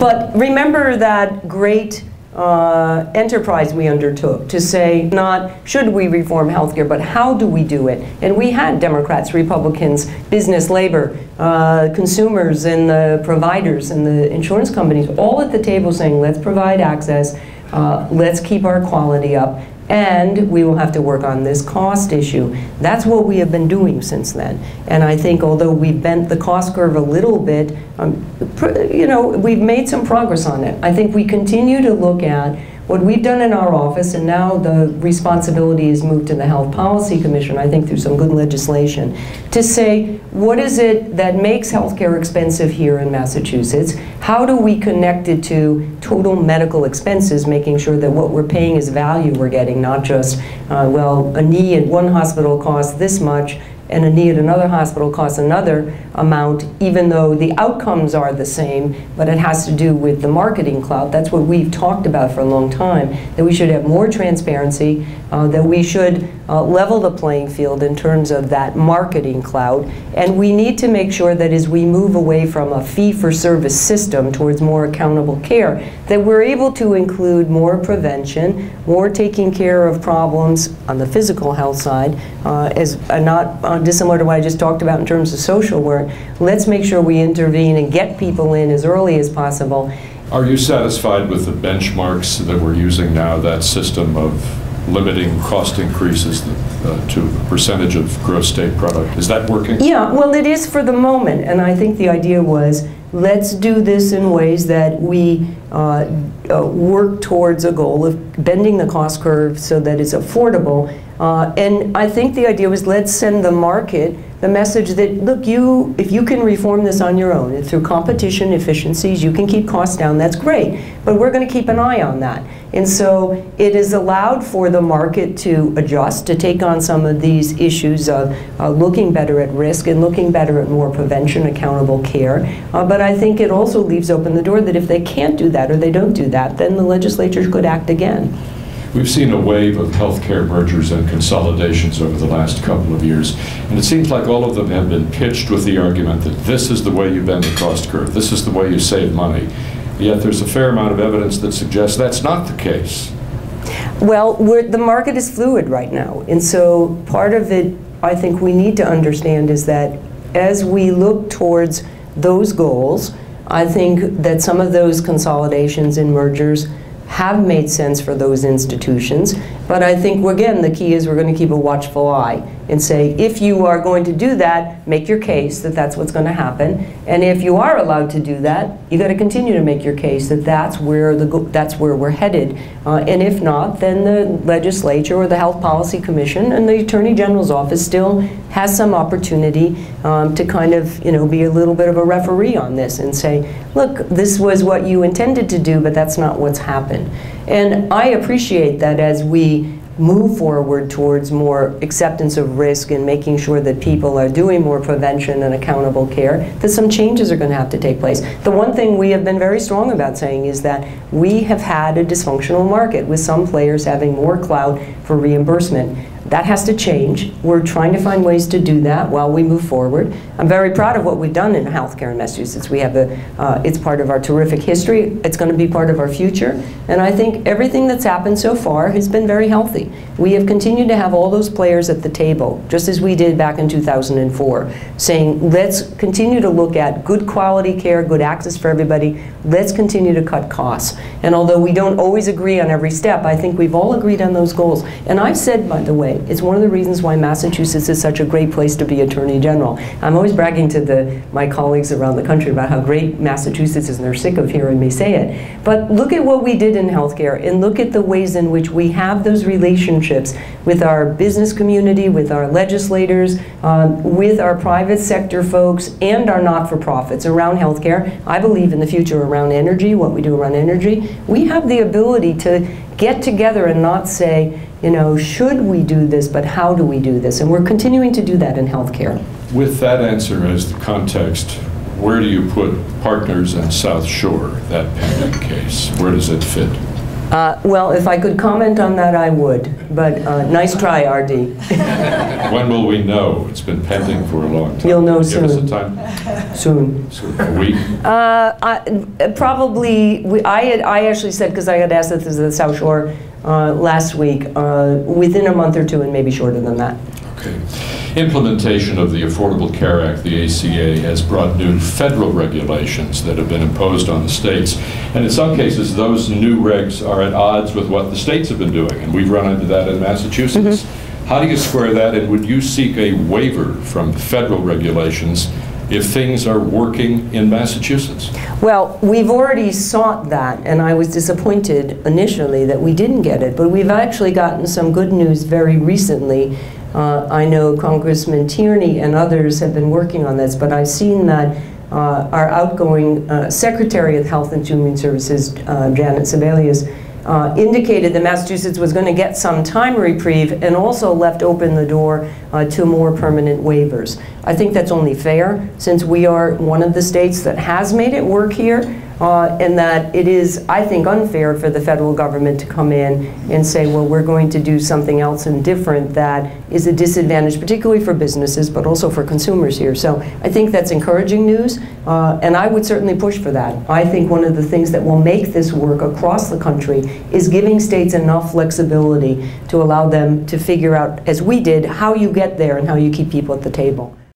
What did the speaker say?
But remember that great enterprise we undertook to say not should we reform healthcare, but how do we do it? And we had Democrats, Republicans, business, labor, consumers, and the providers and the insurance companies all at the table saying, let's provide access, let's keep our quality up, and we will have to work on this cost issue. That's what we have been doing since then. And I think although we've bent the cost curve a little bit, you know, we've made some progress on it. I think we continue to look at what we've done in our office, and now the responsibility is moved to the Health Policy Commission, I think through some good legislation, to say, what is it that makes healthcare expensive here in Massachusetts? How do we connect it to total medical expenses, making sure that what we're paying is value we're getting, not just, well, a knee at one hospital costs this much, and a knee at another hospital costs another amount, even though the outcomes are the same, but it has to do with the marketing clout. That's what we've talked about for a long time, that we should have more transparency, that we should level the playing field in terms of that marketing clout, and we need to make sure that as we move away from a fee-for-service system towards more accountable care, that we're able to include more prevention, more taking care of problems on the physical health side, as not dissimilar to what I just talked about in terms of social work. Let's make sure we intervene and get people in as early as possible. Are you satisfied with the benchmarks that we're using now, that system of limiting cost increases to a percentage of gross state product? Is that working? Yeah, well, it is for the moment, and I think the idea was, let's do this in ways that we work towards a goal of bending the cost curve so that it's affordable. And I think the idea was, let's send the market the message that, look, if you can reform this on your own, through competition, efficiencies, you can keep costs down, that's great. But we're going to keep an eye on that. And so it is allowed for the market to adjust, to take on some of these issues of looking better at risk and looking better at more prevention, accountable care. But I think it also leaves open the door that if they can't do that or they don't do that, then the legislature could act again. We've seen a wave of healthcare mergers and consolidations over the last couple of years, and it seems like all of them have been pitched with the argument that this is the way you bend the cost curve, this is the way you save money. Yet there's a fair amount of evidence that suggests that's not the case. Well, the market is fluid right now, and so part of it I think we need to understand is that as we look towards those goals, I think that some of those consolidations and mergers have made sense for those institutions, but I think, again, the key is we're going to keep a watchful eye and say, if you are going to do that, make your case that that's what's going to happen, and if you are allowed to do that, you got to continue to make your case that that's where we're headed, and if not, then the legislature or the Health Policy Commission and the Attorney General's office still has some opportunity to kind of, you know, be a little bit of a referee on this and say, look, this was what you intended to do, but that's not what's happened. And I appreciate that as we move forward towards more acceptance of risk and making sure that people are doing more prevention and accountable care, that some changes are going to have to take place. The one thing we have been very strong about saying is that we have had a dysfunctional market with some players having more clout for reimbursement. That has to change. We're trying to find ways to do that while we move forward. I'm very proud of what we've done in healthcare in Massachusetts. We have it's part of our terrific history. It's going to be part of our future. And I think everything that's happened so far has been very healthy. We have continued to have all those players at the table, just as we did back in 2004, saying, let's continue to look at good quality care, good access for everybody. Let's continue to cut costs. And although we don't always agree on every step, I think we've all agreed on those goals. And I've said, by the way, it's one of the reasons why Massachusetts is such a great place to be Attorney General. I'm always bragging to my colleagues around the country about how great Massachusetts is, and they're sick of hearing me say it. But look at what we did in healthcare, and look at the ways in which we have those relationships with our business community, with our legislators, with our private sector folks, and our not-for-profits around healthcare. I believe in the future around energy, what we do around energy. We have the ability to get together and not say, you know, should we do this, but how do we do this? And we're continuing to do that in healthcare. With that answer as the context, where do you put Partners and South Shore, that pending case? Where does it fit? Well, if I could comment on that, I would. But nice try, R.D. When will we know? It's been pending for a long time. You'll know soon. Give us a time. Soon. A week? Probably, I actually said, because I had asked this to the South Shore last week, within a month or two, and maybe shorter than that. Okay. Implementation of the Affordable Care Act, the ACA, has brought new federal regulations that have been imposed on the states. And in some cases, those new regs are at odds with what the states have been doing. And we've run into that in Massachusetts. Mm-hmm. How do you square that? And would you seek a waiver from federal regulations if things are working in Massachusetts? Well, we've already sought that, and I was disappointed initially that we didn't get it. But we've actually gotten some good news very recently. I know Congressman Tierney and others have been working on this, but I've seen that our outgoing Secretary of Health and Human Services, Janet Sebelius, indicated that Massachusetts was going to get some time reprieve and also left open the door to more permanent waivers. I think that's only fair, since we are one of the states that has made it work here, and that it is, I think, unfair for the federal government to come in and say, well, we're going to do something else and different that is a disadvantage, particularly for businesses, but also for consumers here. So I think that's encouraging news, and I would certainly push for that. I think one of the things that will make this work across the country is giving states enough flexibility to allow them to figure out, as we did, how you get there and how you keep people at the table.